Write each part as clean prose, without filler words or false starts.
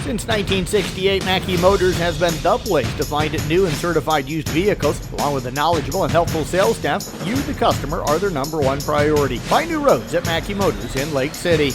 Since 1968, Mackey Motors has been the place to find new and certified used vehicles. Along with a knowledgeable and helpful sales staff, you, the customer, are their number one priority. Find new roads at Mackey Motors in Lake City.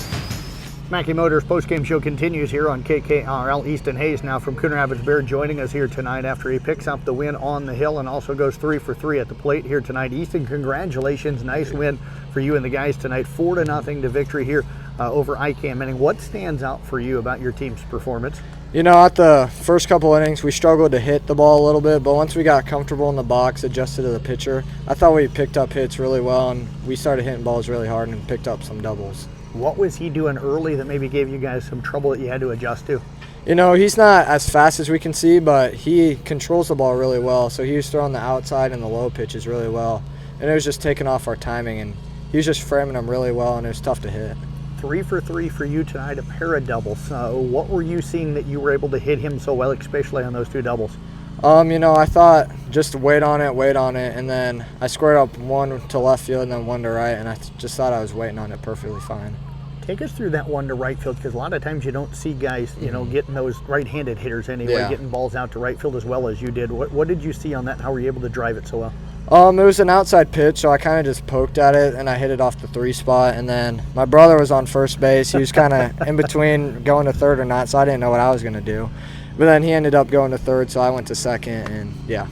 Mackey Motors postgame show continues here on KKRL. Easton Hayes now from Coon Rapids Bear joining us here tonight after he picks up the win on the hill and also goes 3 for 3 at the plate here tonight. Easton, congratulations. Nice win for you and the guys tonight. 4-0 to victory here over IKM-Manning. What stands out for you about your team's performance? You know, at the first couple innings, we struggled to hit the ball a little bit, but once we got comfortable in the box, adjusted to the pitcher, I thought we picked up hits really well, and we started hitting balls really hard and picked up some doubles. What was he doing early that maybe gave you guys some trouble that you had to adjust to? You know, he's not as fast as we can see, but he controls the ball really well, so he was throwing the outside and the low pitches really well, and it was just taking off our timing, and he was just framing them really well, and it was tough to hit. 3 for 3 for you tonight, a pair of doubles. What were you seeing that you were able to hit him so well, especially on those two doubles? You know, I thought just wait on it, and then I squared up one to left field and then one to right, and I just thought I was waiting on it perfectly fine. Take us through that one to right field, because a lot of times you don't see guys, you know, getting those right-handed hitters anyway, getting balls out to right field as well as you did. What did you see on that, and how were you able to drive it so well? It was an outside pitch, so I kind of just poked at it, and I hit it off the 3 spot, and then my brother was on first base. He was kind of in between going to third or not, so I didn't know what I was going to do. But then he ended up going to third, so I went to second, and yeah.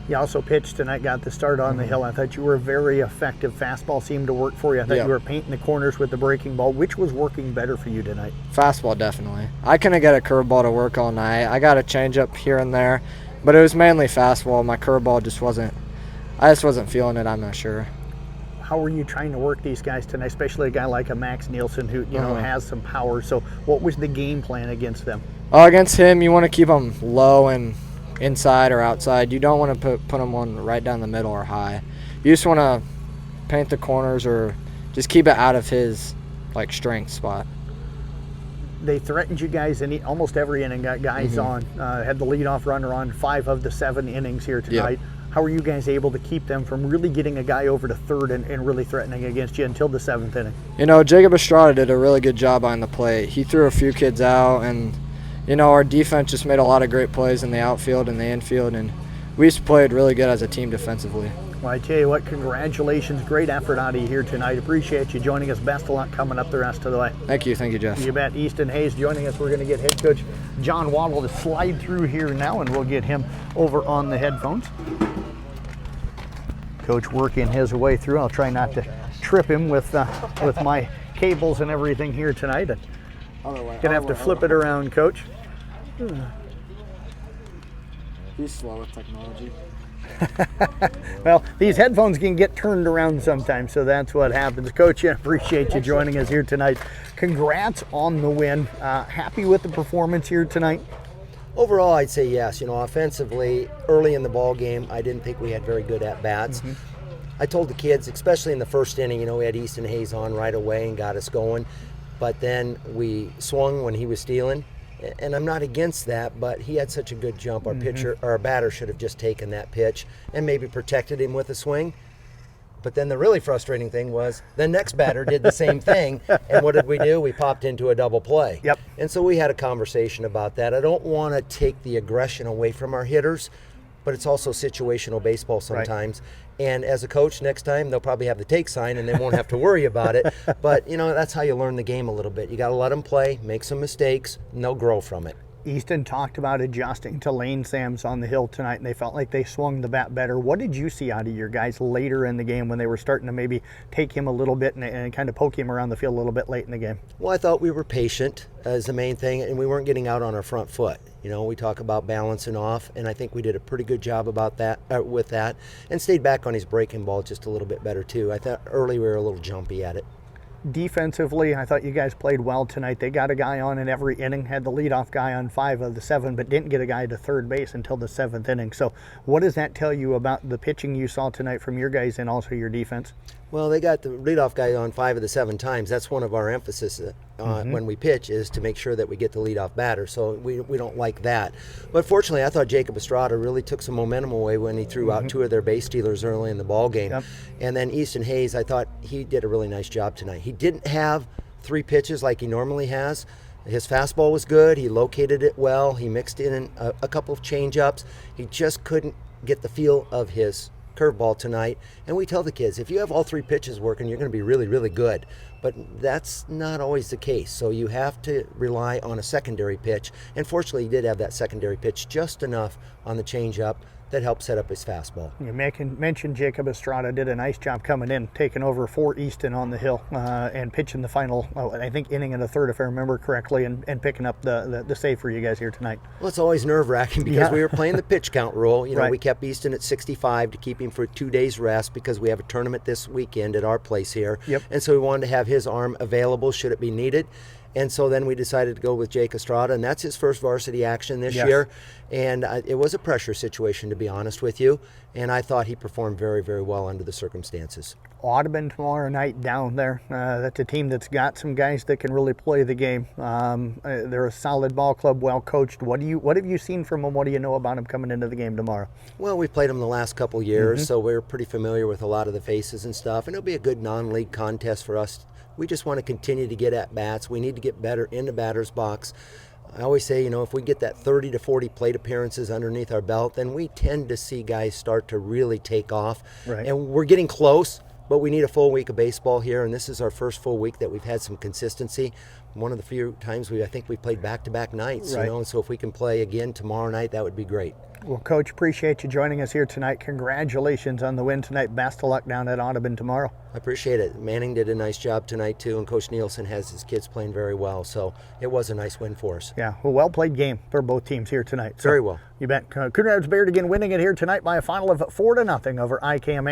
You also pitched tonight, got the start on the hill. I thought you were very effective. Fastball seemed to work for you. I thought you were painting the corners with the breaking ball. Which was working better for you tonight? Fastball, definitely. I couldn't get a curveball to work all night. I got a changeup here and there, but it was mainly fastball. My curveball just wasn't – I just wasn't feeling it, I'm not sure. How were you trying to work these guys tonight, especially a guy like a Max Nielsen who, you know, has some power? So what was the game plan against them? Against him, you want to keep him low and inside or outside. You don't want to put him on right down the middle or high. You just want to paint the corners or just keep it out of his, like, strength spot. They threatened you guys in almost every inning, got guys on, had the leadoff runner on 5 of the 7 innings here tonight. How were you guys able to keep them from really getting a guy over to third and really threatening against you until the 7th inning? You know, Jacob Estrada did a really good job on the plate. He threw a few kids out, and, you know, our defense just made a lot of great plays in the outfield and the infield, and we just played really good as a team defensively. Well, I tell you what, congratulations. Great effort out of you here tonight. Appreciate you joining us. Best of luck coming up the rest of the way. Thank you, Jeff. You bet. Easton Hayes joining us. We're going to get head coach John Waddle to slide through here now, and we'll get him over on the headphones. Coach working his way through. I'll try not to trip him with my cables and everything here tonight. Gonna have to flip it around, Coach. He's slow with technology. Well, these headphones can get turned around sometimes, so that's what happens. Coach, I appreciate you joining us here tonight. Congrats on the win. Happy with the performance here tonight? Overall, I'd say yes. You know, offensively, early in the ball game, I didn't think we had very good at-bats. I told the kids, especially in the first inning, you know, we had Easton Hayes on right away and got us going. But then we swung when he was stealing. And I'm not against that, but he had such a good jump. Our pitcher, or our batter should have just taken that pitch and maybe protected him with a swing. But then the really frustrating thing was the next batter did the same thing. And what did we do? We popped into a double play. Yep. And so we had a conversation about that. I don't want to take the aggression away from our hitters, but it's also situational baseball sometimes. Right. And as a coach, next time they'll probably have the take sign and they won't have to worry about it. But, you know, that's how you learn the game a little bit. You got to let them play, make some mistakes, and they'll grow from it. Easton talked about adjusting to lane Sams on the hill tonight, and they felt like they swung the bat better. What did you see out of your guys later in the game when they were starting to maybe take him a little bit and kind of poke him around the field a little bit late in the game? Well, I thought we were patient as the main thing, and we weren't getting out on our front foot. You know, we talk about balancing off, and I think we did a pretty good job about that with that, and stayed back on his breaking ball just a little bit better too. I thought early we were a little jumpy at it. Defensively, I thought you guys played well tonight. They got a guy on in every inning, had the leadoff guy on 5 of the 7, but didn't get a guy to third base until the 7th inning. So what does that tell you about the pitching you saw tonight from your guys and also your defense? Well, they got the leadoff guy on 5 of the 7 times. That's one of our emphasis when we pitch, is to make sure that we get the leadoff batter. So we don't like that. But fortunately, I thought Jacob Estrada really took some momentum away when he threw out 2 of their base stealers early in the ball game. Yep. And then Easton Hayes, I thought he did a really nice job tonight. He didn't have 3 pitches like he normally has. His fastball was good. He located it well. He mixed in a couple of change-ups. He just couldn't get the feel of his curveball tonight. And we tell the kids, if you have all 3 pitches working, you're going to be really, really good. But that's not always the case. So you have to rely on a secondary pitch. And fortunately, he did have that secondary pitch just enough on the changeup that helped set up his fastball. You mentioned Jacob Estrada did a nice job coming in, taking over for Easton on the hill, and pitching the final, I think, inning and a third, if I remember correctly, and picking up the save for you guys here tonight. Well, it's always nerve-wracking because we were playing the pitch count rule. Right. We kept Easton at 65 to keep him for 2 days rest because we have a tournament this weekend at our place here. Yep. And so we wanted to have his arm available should it be needed. And so then we decided to go with Jake Estrada, and that's his first varsity action this year. And it was a pressure situation, to be honest with you. And I thought he performed very, very well under the circumstances. Audubon tomorrow night down there. That's a team that's got some guys that can really play the game. They're a solid ball club, well coached. What have you seen from them? What do you know about them coming into the game tomorrow? Well, we've played them the last couple years, so we're pretty familiar with a lot of the faces and stuff. And it'll be a good non-league contest for us. We just want to continue to get at bats. We need to get better in the batter's box. I always say, if we get that 30 to 40 plate appearances underneath our belt, then we tend to see guys start to really take off. Right. And we're getting close, but we need a full week of baseball here, and this is our first full week that we've had some consistency. One of the few times I think we played back-to-back nights, Right. and so if we can play again tomorrow night, that would be great. Well, Coach, appreciate you joining us here tonight. Congratulations on the win tonight. Best of luck down at Audubon tomorrow. I appreciate it. Manning did a nice job tonight, too, and Coach Nielsen has his kids playing very well, so it was a nice win for us. Yeah, well played game for both teams here tonight. Very well. You bet. Crusaders Bears again winning it here tonight by a final of 4-0 over IKM-Manning.